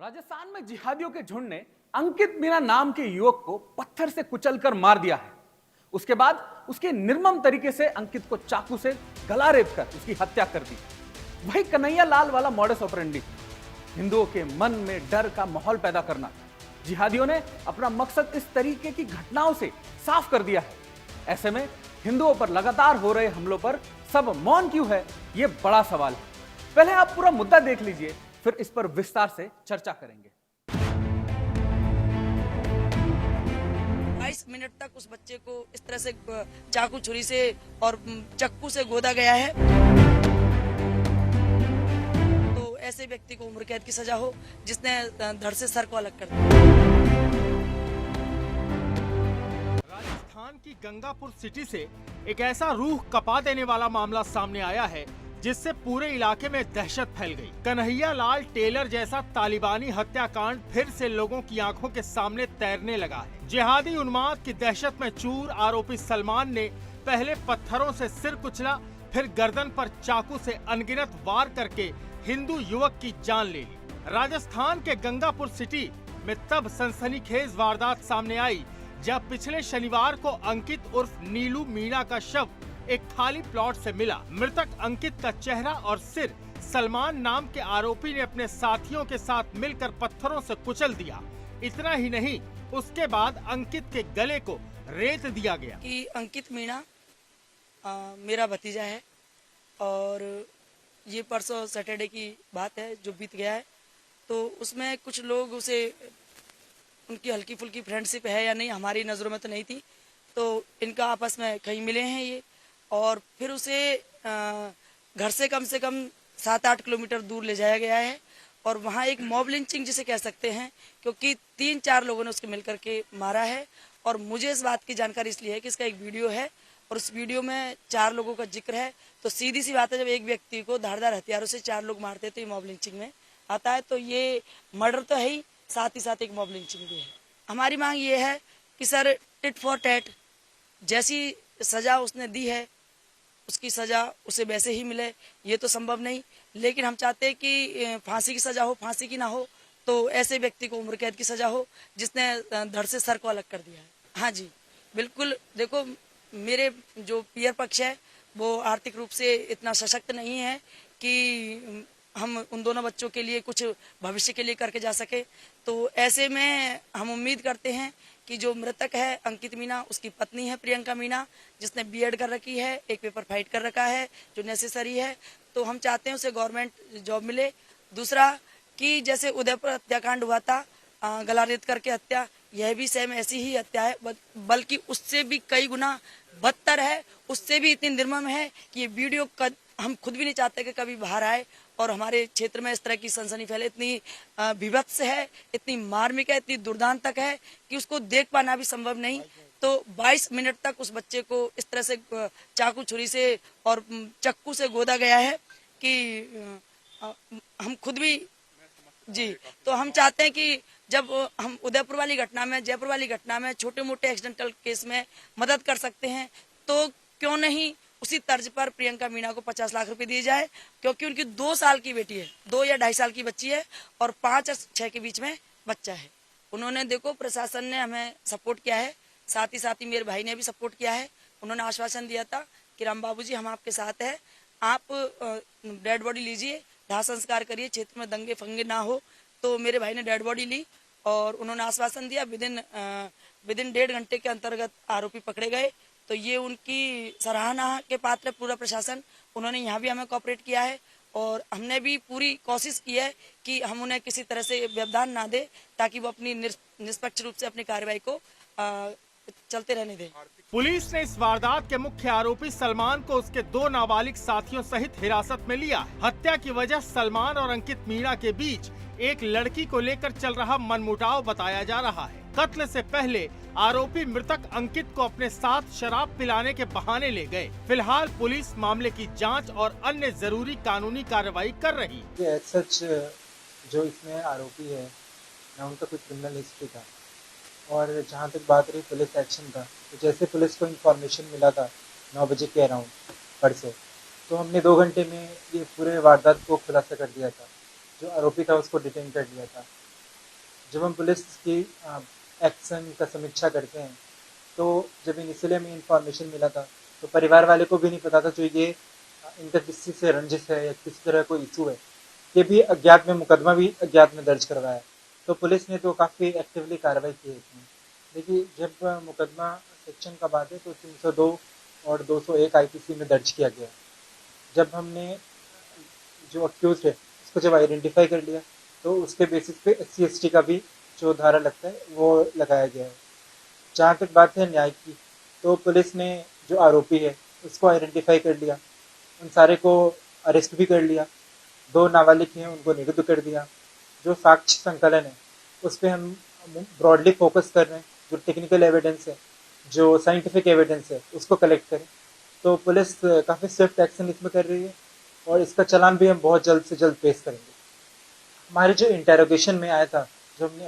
राजस्थान में जिहादियों के झुंड ने अंकित मीना नाम के युवक को पत्थर से कुचलकर मार दिया है। उसके बाद उसके निर्मम तरीके से अंकित को चाकू से गला रेत कर उसकी हत्या कर दी। वही कन्हैया लाल वाला मॉडस ऑपरेंडी, हिंदुओं के मन में डर का माहौल पैदा करना। जिहादियों ने अपना मकसद इस तरीके की घटनाओं से साफ कर दिया है। ऐसे में हिंदुओं पर लगातार हो रहे हमलों पर सब मौन क्यों है, यह बड़ा सवाल है। पहले आप पूरा मुद्दा देख लीजिए, फिर इस पर विस्तार से चर्चा करेंगे। 22 मिनट तक उस बच्चे को इस तरह से चाकू छुरी से और चक्कू से गोदा गया है। तो ऐसे व्यक्ति को उम्र कैद की सजा हो जिसने धड़ से सर को अलग कर दिया। राजस्थान की गंगापुर सिटी से एक ऐसा रूह कपा देने वाला मामला सामने आया है जिससे पूरे इलाके में दहशत फैल गई। कन्हैया लाल टेलर जैसा तालिबानी हत्याकांड फिर से लोगों की आंखों के सामने तैरने लगा है। जिहादी उन्माद की दहशत में चूर आरोपी सलमान ने पहले पत्थरों से सिर कुचला, फिर गर्दन पर चाकू से अनगिनत वार करके हिंदू युवक की जान ले ली। राजस्थान के गंगापुर सिटी में तब सनसनीखेज वारदात सामने आई जब पिछले शनिवार को अंकित उर्फ नीलू मीणा का शव एक खाली प्लॉट से मिला। मृतक अंकित का चेहरा और सिर सलमान नाम के आरोपी ने अपने साथियों के साथ मिलकर पत्थरों से कुचल दिया। इतना ही नहीं, उसके बाद अंकित के गले को रेत दिया गया। कि अंकित मीणा मेरा भतीजा है और ये परसों सैटरडे की बात है जो बीत गया है। तो उसमें कुछ लोग उसे, उनकी हल्की फुल्की फ्रेंडशिप है या नहीं हमारी नज़रों में तो नहीं थी, तो इनका आपस में कहीं मिले हैं ये, और फिर उसे घर से कम 7-8 किलोमीटर दूर ले जाया गया है और वहाँ एक मॉब लिंचिंग जिसे कह सकते हैं, क्योंकि 3-4 लोगों ने उसके मिलकर के मारा है। और मुझे इस बात की जानकारी इसलिए है कि इसका एक वीडियो है और उस वीडियो में 4 लोगों का जिक्र है। तो सीधी सी बात है, जब एक व्यक्ति को धारदार हथियारों से 4 लोग मारते हैं तो ये मॉब लिंचिंग में आता है। तो ये मर्डर तो है ही, साथ ही साथ एक मॉब लिंचिंग भी है। हमारी मांग ये है कि सर टिट फॉर टैट, जैसी सजा उसने दी है उसकी सजा उसे वैसे ही मिले। ये तो संभव नहीं, लेकिन हम चाहते हैं कि फांसी की सजा हो, फांसी की ना हो तो ऐसे व्यक्ति को उम्र कैद की सजा हो जिसने धड़ से सर को अलग कर दिया है। हाँ जी बिल्कुल। देखो, मेरे जो पीयर पक्ष है वो आर्थिक रूप से इतना सशक्त नहीं है कि हम उन दोनों बच्चों के लिए कुछ भविष्य के लिए करके जा सके। तो ऐसे में हम उम्मीद करते हैं कि जो मृतक है अंकित मीणा, उसकी पत्नी है प्रियंका मीणा जिसने बीएड कर रखी है, एक पेपर फाइट कर रखा है जो नेसेसरी है। तो हम चाहते हैं उसे गवर्नमेंट जॉब मिले। दूसरा कि जैसे उदयपुर हत्याकांड हुआ था, गला रेत करके हत्या, यह भी सेम ऐसी ही हत्या है, बल्कि उससे भी कई गुना बदतर है, उससे भी इतनी निर्मम है कि ये वीडियो हम खुद भी नहीं चाहते कि कभी बाहर आए और हमारे क्षेत्र में इस तरह की सनसनी फैले। इतनी विभत्स है, इतनी मार्मिक है, इतनी दुर्दांतक है कि उसको देख पाना भी संभव नहीं। तो 22 मिनट तक उस बच्चे को इस तरह से चाकू छुरी से और चक्कू से गोदा गया है कि हम खुद भी जी। तो हम चाहते हैं कि जब हम उदयपुर वाली घटना में, जयपुर वाली घटना में, छोटे मोटे एक्सीडेंटल केस में मदद कर सकते हैं, तो क्यों नहीं उसी तर्ज पर प्रियंका मीणा को 50 लाख रुपए दिए जाए, क्योंकि उनकी 2 साल की बेटी है, 2 या 2.5 साल की बच्ची है और 5 और 6 के बीच में बच्चा है। उन्होंने, देखो, प्रशासन ने हमें सपोर्ट किया है, साथ ही मेरे भाई ने भी सपोर्ट किया है। उन्होंने आश्वासन दिया था कि राम बाबू जी हम आपके साथ हैं, आप डेड बॉडी लीजिए, दाह संस्कार करिए, क्षेत्र में दंगे फंगे ना हो। तो मेरे भाई ने डेड बॉडी ली और उन्होंने आश्वासन दिया, विदिन 1.5 घंटे के अंतर्गत आरोपी पकड़े गए। तो ये उनकी सराहना के पात्र है पूरा प्रशासन। उन्होंने यहाँ भी हमें कोऑपरेट किया है और हमने भी पूरी कोशिश की है कि हम उन्हें किसी तरह से व्यवधान ना दे ताकि वो अपनी निष्पक्ष रूप से अपनी कार्रवाई को चलते रहने दें। पुलिस ने इस वारदात के मुख्य आरोपी सलमान को उसके 2 नाबालिग साथियों सहित हिरासत में लिया। हत्या की वजह सलमान और अंकित मीणा के बीच एक लड़की को लेकर चल रहा मनमुटाव बताया जा रहा है। कत्ल से पहले आरोपी मृतक अंकित को अपने साथ शराब पिलाने के बहाने ले गए। फिलहाल पुलिस मामले की जांच और अन्य जरूरी कानूनी कार्रवाई कर रही है। सच जो इसमें आरोपी है ना, उनका कुछ क्रिमिनल हिस्ट्री था। और जहाँ तक बात रही पुलिस एक्शन का, तो जैसे पुलिस को इन्फॉर्मेशन मिला था 9 बजे के अराउंड परसों, तो हमने 2 घंटे में ये पूरे वारदात को खुलासा कर दिया था। जो आरोपी था उसको डिटेन कर लिया था जब हम पुलिस की एक्शन का समीक्षा करते हैं तो जब इनिशियली हमें इंफॉर्मेशन मिला था तो परिवार वाले को भी नहीं पता था जो ये इनका किसी से रंजिश है या किसी तरह कोई इशू है, ये भी अज्ञात में मुकदमा भी अज्ञात में दर्ज करवाया। तो पुलिस ने तो काफ़ी एक्टिवली कार्रवाई की है इसमें। देखिए जब मुकदमा सेक्शन का बात है तो 302 और 201 आईपीसी में दर्ज किया गया। जब हमने जो अक्यूज है उसको जब आइडेंटिफाई कर लिया तो उसके बेसिस पे SC/ST का भी जो धारा लगता है वो लगाया गया है। जहाँ तक बात है न्याय की, तो पुलिस ने जो आरोपी है उसको आइडेंटिफाई कर लिया, उन सारे को अरेस्ट भी कर लिया, 2 नाबालिग हैं उनको निरुद्ध कर दिया। जो साक्ष्य संकलन है उस पर हम ब्रॉडली फोकस कर रहे हैं, जो टेक्निकल एविडेंस है, जो साइंटिफिक एविडेंस है उसको कलेक्ट करें। तो पुलिस काफ़ी स्विफ्ट एक्शन इसमें कर रही है और इसका चालान भी हम बहुत जल्द से जल्द पेश करेंगे। हमारे जो इंटेरोगेशन में आया था, जो हमने